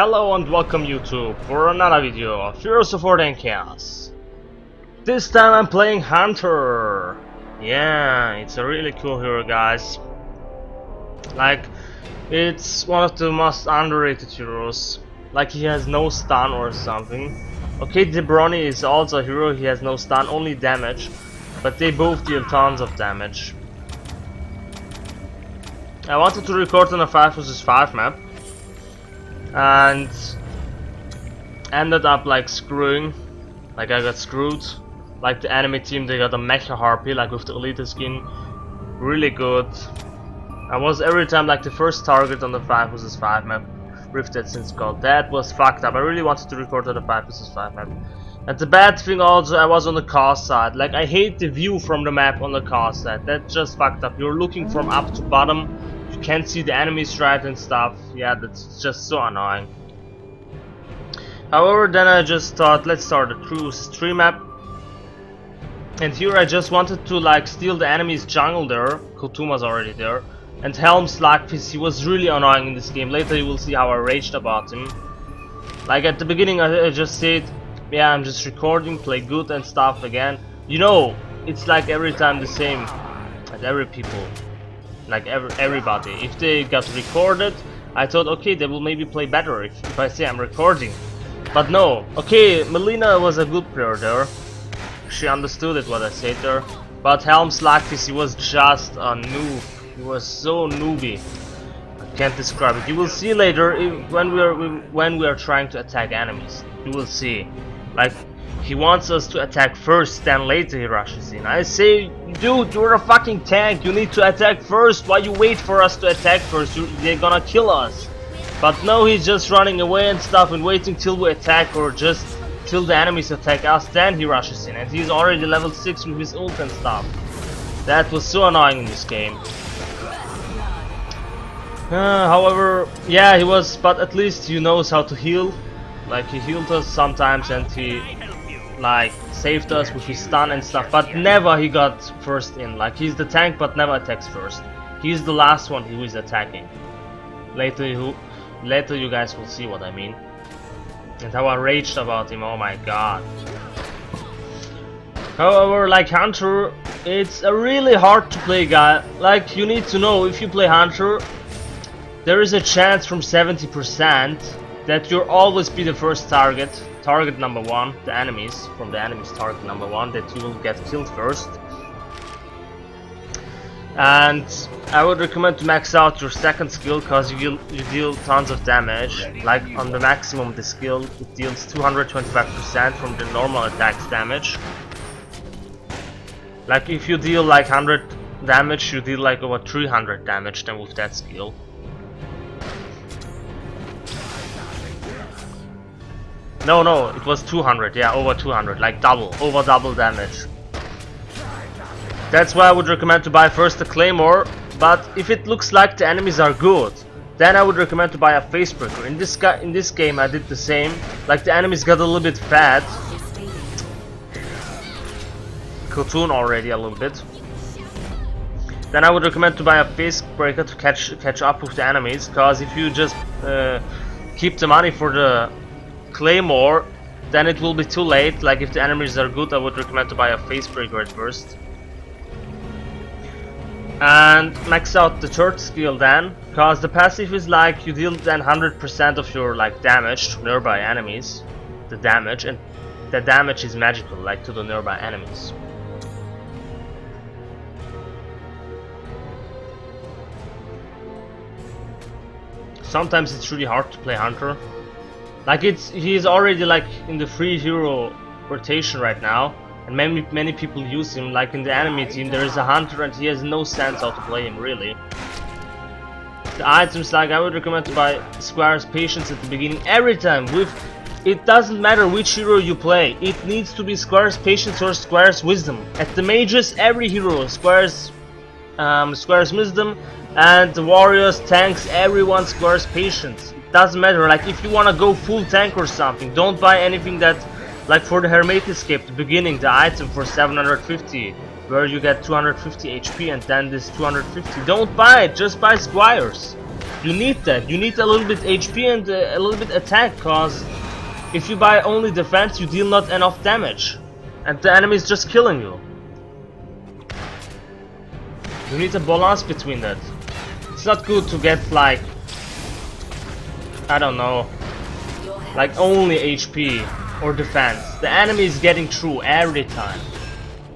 Hello and welcome YouTube for another video of Heroes of Order and Chaos. This time I'm playing Hunter. Yeah, it's a really cool hero, guys. Like, it's one of the most underrated heroes. Like, he has no stun or something. Okay, Debroni is also a hero, he has no stun, only damage. But they both deal tons of damage. I wanted to record on a 5 vs 5 map. And ended up like screwing, like I got screwed. Like the enemy team, they got a Mecha Harpy, like with the Elite skin, really good. I was every time like the first target on the 5 vs 5 map with that since called. That was fucked up. I really wanted to record on the 5 vs 5 map. And the bad thing also, I was on the cast side. Like I hate the view from the map on the cast side. That's just fucked up. You're looking from up to bottom. You can't see the enemies right and stuff. Yeah, that's just so annoying. However, then I just thought, let's start a true 3 map. And here I just wanted to like steal the enemy's jungle there. Kotuma's already there. And Helm Slugfist, he was really annoying in this game. Later you will see how I raged about him. Like at the beginning I just said, yeah, I'm just recording, play good and stuff again. You know, it's like every time the same at every people. Like everybody. If they got recorded, I thought, okay, they will maybe play better if I say I'm recording. But no. Okay, Melina was a good player there. She understood it what I said there. But Helm Slugfist, he was just a noob. He was so newbie. I can't describe it. You will see later when we are trying to attack enemies. You will see. Like, he wants us to attack first, then later he rushes in. I say, dude, you're a fucking tank. You need to attack first. Why you wait for us to attack first? They're gonna kill us. But no, he's just running away and stuff and waiting till we attack or just till the enemies attack us. Then he rushes in, and he's already level 6 with his ult and stuff. That was so annoying in this game. However, yeah, he was, but at least he knows how to heal. Like, he healed us sometimes and he like saved us with his stun and stuff, but never he got first in. Like, he's the tank but never attacks first. He's the last one who is attacking. Later you guys will see what I mean. And how I raged about him, oh my god. However, like Hunter, it's a really hard to play guy. Like, you need to know, if you play Hunter, there is a chance from 70% that you'll always be the first target number 1, the enemies, from the enemies target number 1, that you will get killed first. And I would recommend to max out your second skill, cause you deal tons of damage. Like on the maximum the skill, it deals 225% from the normal attacks damage. Like if you deal like 100 damage, you deal like over 300 damage then with that skill. No, it was 200, yeah, over 200, like over double damage. That's why I would recommend to buy first the Claymore, but if it looks like the enemies are good, then I would recommend to buy a Facebreaker. In this game I did the same, like the enemies got a little bit fat. Cartoon already a little bit. Then I would recommend to buy a Facebreaker to catch up with the enemies, cause if you just keep the money for the Claymore, then it will be too late. Like if the enemies are good, I would recommend to buy a Facebreaker at first. And max out the third skill then, cause the passive is like you deal then 100% of your like damage to nearby enemies, the damage, and the damage is magical, like to the nearby enemies. Sometimes it's really hard to play Hunter. Like he's already like in the free hero rotation right now, and many people use him. Like in the enemy team there is a Hunter and he has no sense how to play him really. The items, like I would recommend to buy Squire's Patience at the beginning every time. It doesn't matter which hero you play, it needs to be Squire's Patience or Squire's Wisdom. At the mages, every hero, Squire's Wisdom, and the warriors, tanks, everyone Squire's Patience. Doesn't matter, like if you wanna go full tank or something, don't buy anything that, like for the Hermit Escape, the beginning, the item for 750, where you get 250 HP and then this 250, don't buy it, just buy Squires. You need that. You need a little bit HP and a little bit attack, cause if you buy only defense, you deal not enough damage, and the enemy is just killing you. You need a balance between that. It's not good to get like, I don't know, like only HP or defense. The enemy is getting through every time.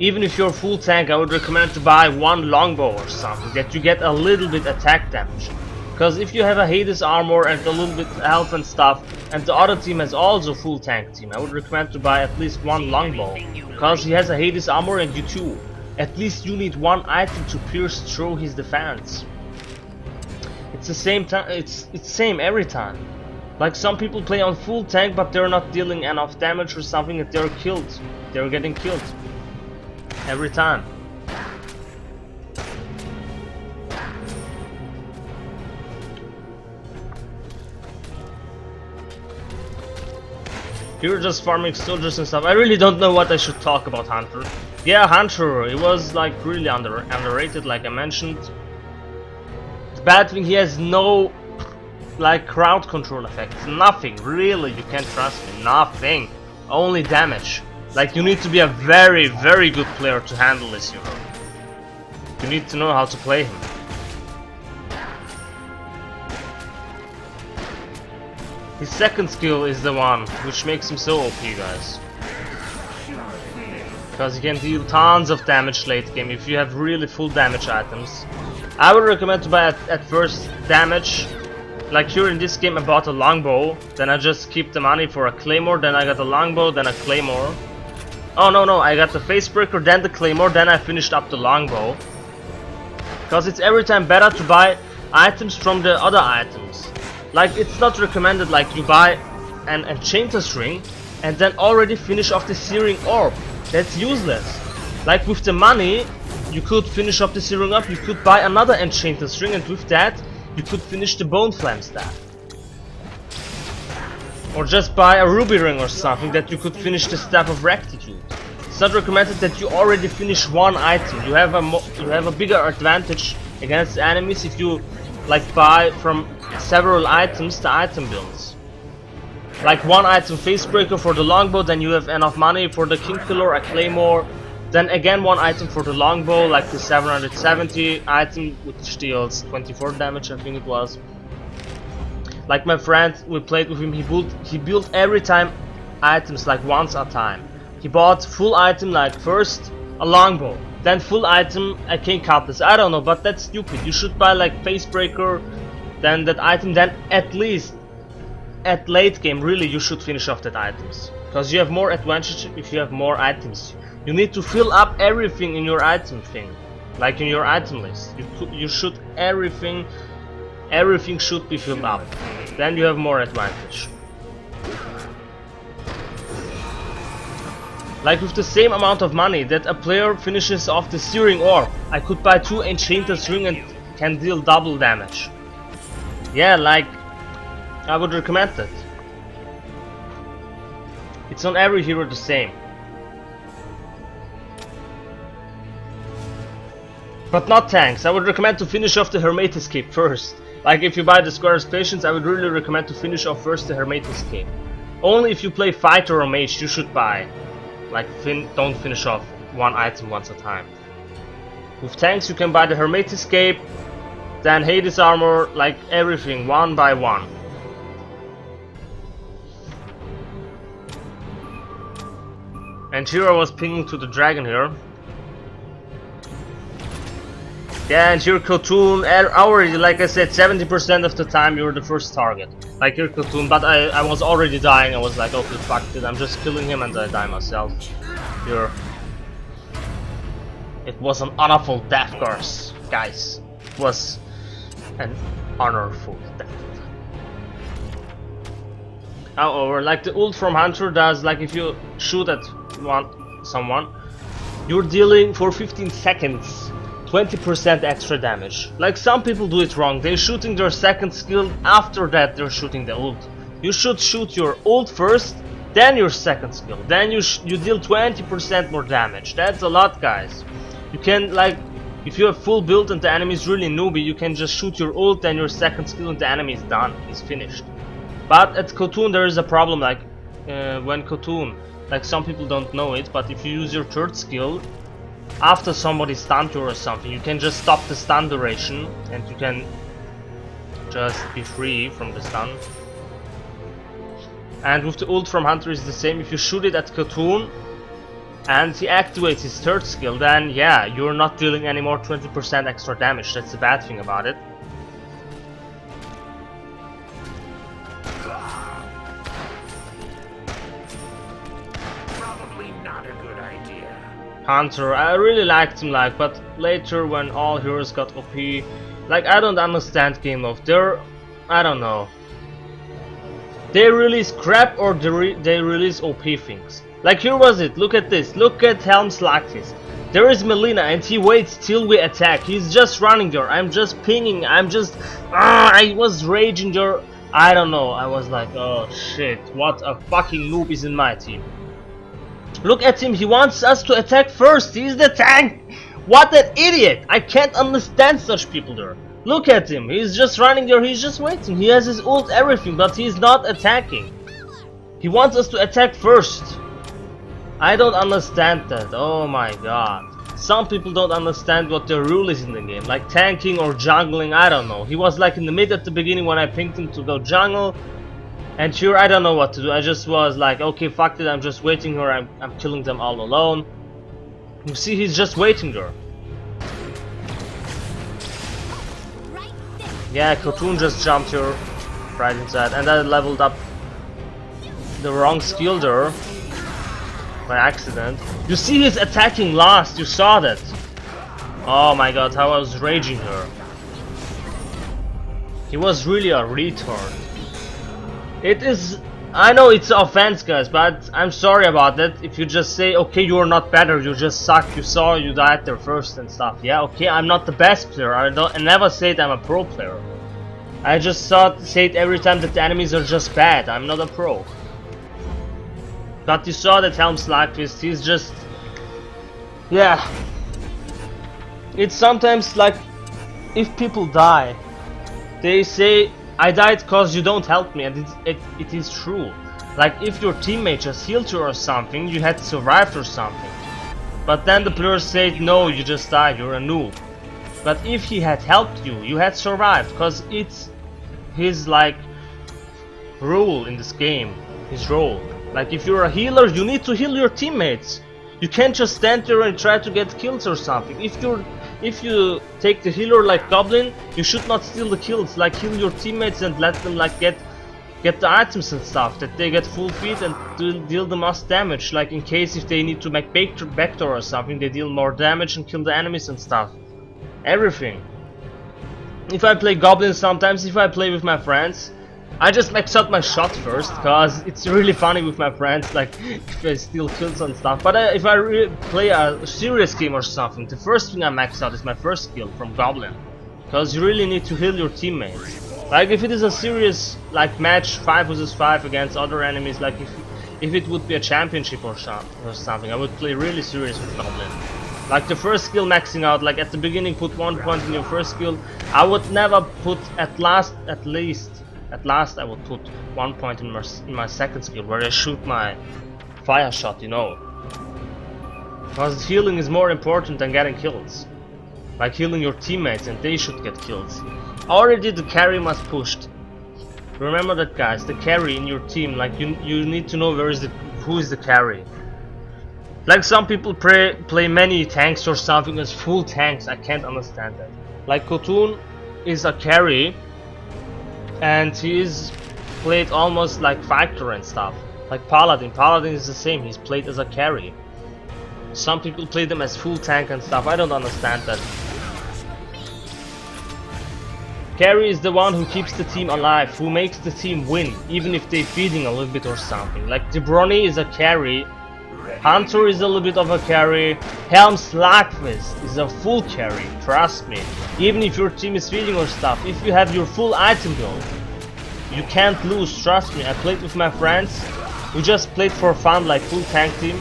Even if you're full tank, I would recommend to buy one longbow or something that you get a little bit attack damage. Because if you have a Hades armor and a little bit health and stuff, and the other team has also full tank team, I would recommend to buy at least one longbow. Because he has a Hades armor and you too. At least you need one item to pierce through his defense. It's the same time. It's same every time. Like some people play on full tank, but they're not dealing enough damage or something, and they're killed. They're getting killed every time. You're just farming soldiers and stuff. I really don't know what I should talk about Hunter. Yeah, Hunter, he was like really underrated, like I mentioned. The bad thing, he has no like crowd control effects. Nothing, really, you can't trust him. Nothing. Only damage. Like you need to be a very, very good player to handle this hero. You need to know how to play him. His second skill is the one which makes him so OP, guys. Because he can deal tons of damage late game if you have really full damage items. I would recommend to buy at first damage. Like here in this game I bought a longbow, then I just keep the money for a claymore, then I got a longbow, then a claymore. Oh no, I got the facebreaker, then the claymore, then I finished up the longbow. Because it's every time better to buy items from the other items. Like it's not recommended like you buy an enchanter's ring and then already finish off the searing orb. That's useless. Like with the money you could finish off the searing orb, you could buy another enchanter's ring, and with that you could finish the bone flame staff. Or just buy a ruby ring or something that you could finish the staff of rectitude. It's not recommended that you already finish one item. You have a bigger advantage against enemies if you like buy from several items the item builds. Like one item facebreaker for the longbow, then you have enough money for the kingkiller, a claymore, then again one item for the longbow, like the 770 item which deals 24 damage, I think it was. Like my friend, we played with him, he built every time items like once a time. He bought full item like first a longbow, then full item a king cutlass. I don't know, but that's stupid. You should buy like facebreaker, then that item, then at least at late game really you should finish off that items. Because you have more advantage if you have more items. You need to fill up everything in your item thing. Like in your item list. You should everything should be filled up. Then you have more advantage. Like with the same amount of money that a player finishes off the searing orb, I could buy 2 enchanter's ring and can deal double damage. Yeah, like I would recommend that. It's on every hero the same. But not tanks. I would recommend to finish off the Hermit Escape first. Like if you buy the Square's Patience, I would really recommend to finish off first the Hermit Escape. Only if you play Fighter or Mage you should buy. Like don't finish off one item once a time. With tanks you can buy the Hermit Escape, then Hades armor, like everything one by one. And here I was pinging to the dragon here. Yeah, and here Khotun, already, like I said, 70% of the time you're the first target. Like here Khotun, but I was already dying. I was like, okay, fuck it, I'm just killing him and I die myself. Here. It was an honorful death, guys. It was an honorful death. However, like the ult from Hunter does, like if you shoot at someone, you're dealing for 15 seconds 20% extra damage. Like some people do it wrong, they're shooting their second skill, after that they're shooting the ult. You should shoot your ult first, then your second skill, then you deal 20% more damage. That's a lot, guys. You If you have full build and the enemy is really newbie, you can just shoot your ult and your second skill and the enemy is done, he's finished. But at Khotun there is a problem, like when Khotun, like some people don't know it, but if you use your third skill after somebody stunned you or something, you can just stop the stun duration and you can just be free from the stun. And with the ult from Hunter is the same. If you shoot it at Khotun and he activates his third skill, then yeah, you're not dealing any more 20% extra damage. That's the bad thing about it. Probably not a good idea. Hunter, I really liked him, like, but later when all heroes got OP, like, I don't understand Game of. I don't know. They release crap or they release OP things. Like, here was it, look at this, look at Helm's Lactis. There is Melina and he waits till we attack. He's just running there, I'm just pinging, I was raging there. I don't know, I was like, oh shit, what a fucking noob is in my team. Look at him, he wants us to attack first, he's the tank. What an idiot, I can't understand such people there. Look at him, he's just running there, he's just waiting, he has his ult, everything, but he's not attacking. He wants us to attack first. I don't understand that, oh my god. Some people don't understand what the rule is in the game, like tanking or jungling, I don't know. He was like in the mid at the beginning when I pinged him to go jungle. And here I don't know what to do, I just was like, okay, fuck it, I'm just waiting here, I'm killing them all alone. You see, he's just waiting there. Yeah, Khotun just jumped here, right inside, and I leveled up the wrong skill there, by accident. You see he's attacking last, you saw that. Oh my god, how I was raging here. He was really a retard. It is, I know it's offense guys, but I'm sorry about that. If you just say, okay, you're not better, you just suck, you died there first and stuff. Yeah, okay, I'm not the best player, I never said I'm a pro player. I just say it every time that the enemies are just bad, I'm not a pro. But you saw that Helm's Lactis, he's just, yeah. It's sometimes like, if people die, they say, I died cause you don't help me, and it is true. Like, if your teammate just healed you or something, you had survived or something. But then the player said, no, you just died, you're a noob. But if he had helped you, you had survived, cause it's his, like, rule in this game, his role. Like, if you're a healer, you need to heal your teammates. You can't just stand there and try to get kills or something. If you take the healer like Goblin, you should not steal the kills. Like, heal your teammates and let them like get the items and stuff, that they get full feed and deal the most damage. Like, in case if they need to make backdoor or something, they deal more damage and kill the enemies and stuff. Everything. If I play Goblin sometimes, if I play with my friends, I just max out my shot first, cause it's really funny with my friends, like, if I steal kills and stuff. But if I play a serious game or something, the first thing I max out is my first skill from Goblin. Cause you really need to heal your teammates. Like, if it is a serious, like, match 5 vs 5 against other enemies, like, if it would be a championship or something, I would play really serious with Goblin. Like, the first skill maxing out, like, at the beginning put 1 point in your first skill. I would never put, at last I would put 1 point in my second skill, where I shoot my fire shot, you know. Because healing is more important than getting kills. Like healing your teammates, and they should get kills. Already the carry must pushed. Remember that, guys, the carry in your team, like you need to know who is the carry. Like, some people play many tanks or something as full tanks, I can't understand that. Like, Khotun is a carry, and he is played almost like fighter and stuff. Like Paladin is the same, he's played as a carry. Some people play them as full tank and stuff, I don't understand that. Carry is the one who keeps the team alive, who makes the team win, even if they're feeding a little bit or something. Like, De Bruyne is a carry, Hunter is a little bit of a carry, Helm's Lactis is a full carry, trust me. Even if your team is feeding or stuff, if you have your full item build, you can't lose, trust me. I played with my friends, we just played for fun, like full tank team.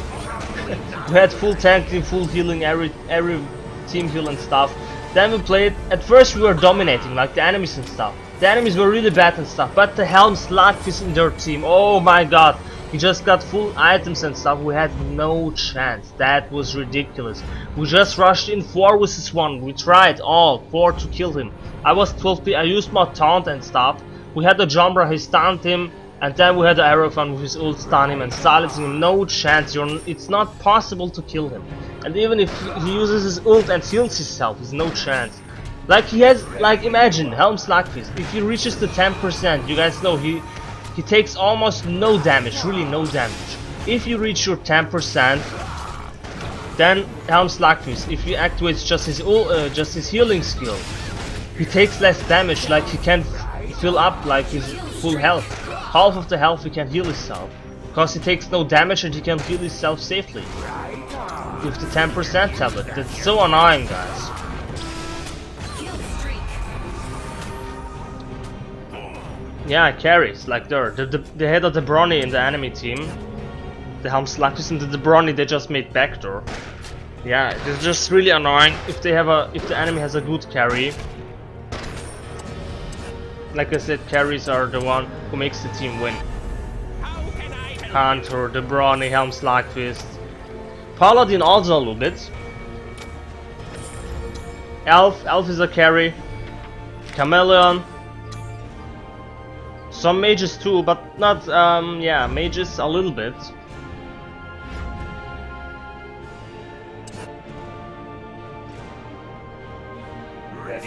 We had full tank team, full healing, team heal and stuff. Then we played, at first we were dominating, like the enemies and stuff. The enemies were really bad and stuff, but the Helm's luck is in their team. Oh my god, he just got full items and stuff, we had no chance. That was ridiculous. We just rushed in 4 vs 1, we tried all 4 to kill him. I was 12p, I used my taunt and stuff. We had the Jumbra, he stunned him. And then we had the Aerophone with his ult stun him and silencing him. No chance, it's not possible to kill him. And even if he uses his ult and heals himself, there's no chance. Like he has, like imagine, Helm Slugfist, if he reaches the 10%, you guys know he takes almost no damage, really no damage. If you reach your 10%, then Helm Slugfist, if he activates just his ult, just his healing skill, he takes less damage, like he can fill up like his full health. Half of the health he can heal himself, because he takes no damage and he can heal himself safely with the 10% tablet. That's so annoying, guys. Yeah, carries like they're the head of the Bronny in the enemy team. The Helm Slugfist and the Bronny, they just made backdoor. Yeah, it's just really annoying if the enemy has a good carry. Like I said, carries are the one who makes the team win. Hunter, the Brawny, Helm Slugfist. Paladin also a little bit. Elf is a carry. Chameleon. Some mages too, but not, yeah, mages a little bit.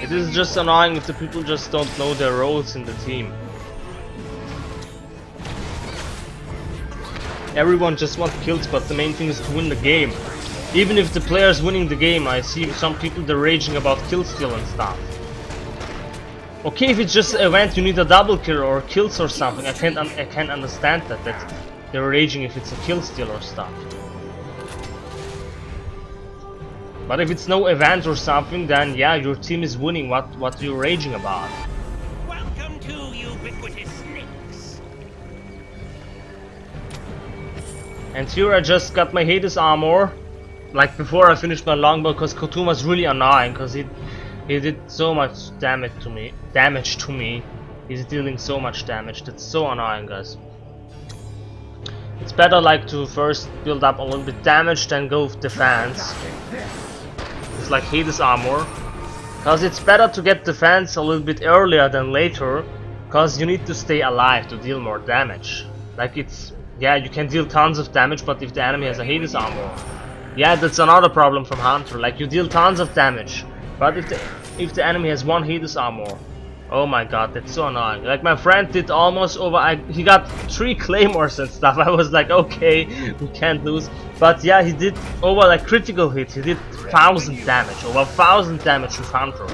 It is just annoying if the people just don't know their roles in the team. Everyone just wants kills, but the main thing is to win the game. Even if the player is winning the game, I see some people they're raging about kill steal and stuff. Okay, if it's just an event you need a double kill or kills or something, I can't understand that they're raging if it's a kill steal or stuff. But if it's no event or something, then yeah, your team is winning. What you're raging about? Welcome to ubiquitous snakes. And here I just got my Hades armor, like before I finished my longbow, because Kotuma's really annoying, because he did so much damage to me. He's dealing so much damage. That's so annoying, guys. It's better like to first build up a little bit damage, then go with defense. It's like Hades armor, because it's better to get defense a little bit earlier than later, because you need to stay alive to deal more damage. Like it's, yeah, you can deal tons of damage, but if the enemy has a Hades armor, yeah, that's another problem from Hunter. Like you deal tons of damage, but if the enemy has one Hades armor, oh my god, that's so annoying. Like my friend did almost over, he got 3 claymores and stuff. I was like, okay, we can't lose. But yeah, he did over like critical hit. He did 1000 damage, over 1000 damage with Hunter.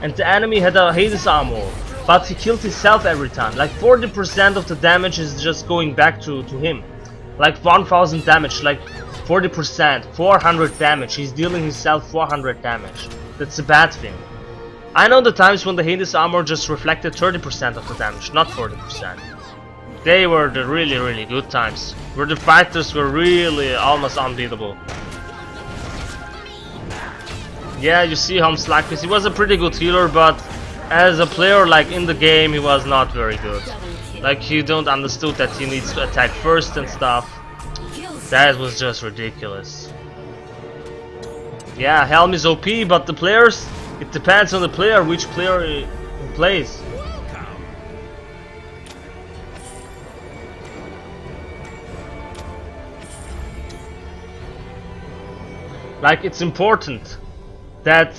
And the enemy had a Hades armor, but he killed himself every time. Like 40% of the damage is just going back to him. Like 1000 damage, like 40%, 400 damage. He's dealing himself 400 damage. That's a bad thing. I know the times when the Hades armor just reflected 30% of the damage, not 40%. They were the really good times, where the fighters were really almost unbeatable. Yeah, you see Helm Slugfist, he was a pretty good healer, but as a player, like in the game, he was not very good. Like he don't understood that he needs to attack first and stuff. That was just ridiculous. Yeah, Helm is OP, but the players, it depends on the player, which player he plays. Like it's important that,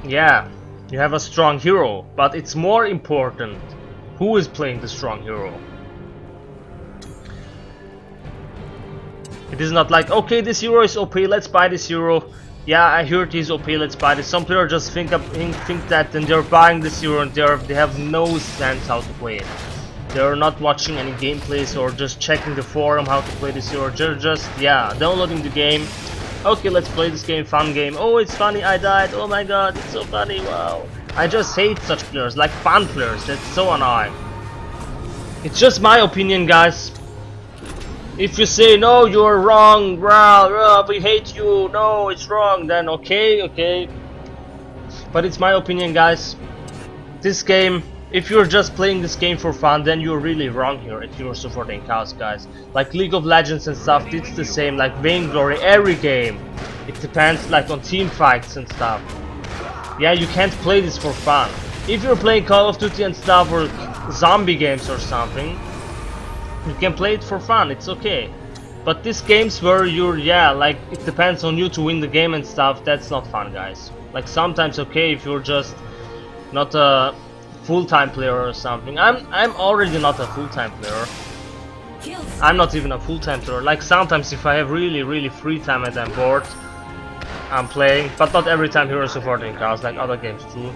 yeah, you have a strong hero, but it's more important who is playing the strong hero. It is not like, okay, this hero is OP, let's buy this hero. Yeah, I heard he's OP, let's buy this. Some players just think that and they're buying this hero and they have no sense how to play it. They're not watching any gameplays or just checking the forum how to play this hero. They're just, yeah, downloading the game. Okay, let's play this game, fun game. Oh, it's funny, I died. Oh my god, it's so funny, wow. I just hate such players, like fun players. That's so annoying. It's just my opinion, guys. If you say no, you're wrong, bro, we hate you, no, it's wrong, then okay. But it's my opinion, guys. This game, if you're just playing this game for fun, then you're really wrong here if you're supporting cows, guys. Like League of Legends and stuff, it's the same, like Vainglory, every game. It depends like on team fights and stuff. Yeah, you can't play this for fun. If you're playing Call of Duty and stuff, or zombie games or something, you can play it for fun, it's okay. But these games where you're, yeah, like it depends on you to win the game and stuff, that's not fun, guys. Like sometimes okay if you're just not a full-time player or something. I'm already not a full-time player. I'm not even a full-time player. Like sometimes if I have really free time and I'm bored, I'm playing, but not every time Hero Supporting Cars, like other games too.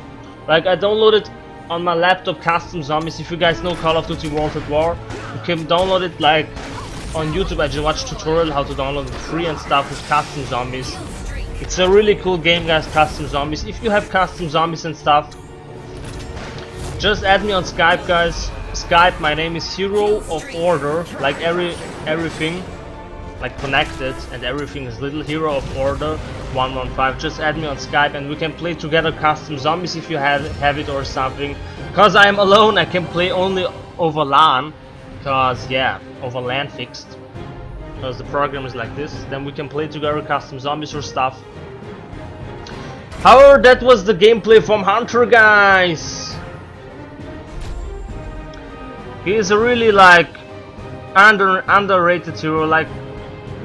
Like I downloaded on my laptop Custom Zombies. If you guys know Call of Duty World at War, you can download it like on YouTube. I just watched tutorial how to download it free and stuff with Custom Zombies. It's a really cool game, guys, Custom Zombies. If you have Custom Zombies and stuff, just add me on Skype, guys. Skype, my name is Hero of Order, like everything, like connected, and everything is little Hero of Order 115. Just add me on Skype and we can play together Custom Zombies if you have it or something. Cause I'm alone, I can play only over LAN. Cause yeah, over LAN fixed. Because the program is like this. Then we can play together Custom Zombies or stuff. However, that was the gameplay from Hunter, guys. He is a really like underrated hero, like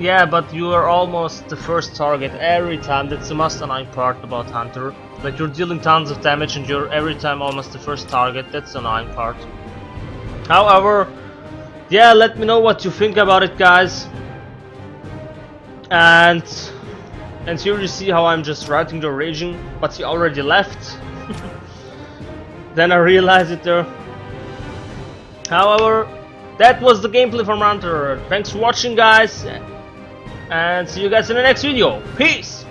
yeah, but you are almost the first target every time. That's the most annoying part about Hunter. Like you're dealing tons of damage and you're every time almost the first target. That's the annoying part. However, yeah, let me know what you think about it, guys. And here you see how I'm just writing the raging, but he already left. Then I realized it there. However, that was the gameplay from Hunter. Thanks for watching, guys, and see you guys in the next video. Peace!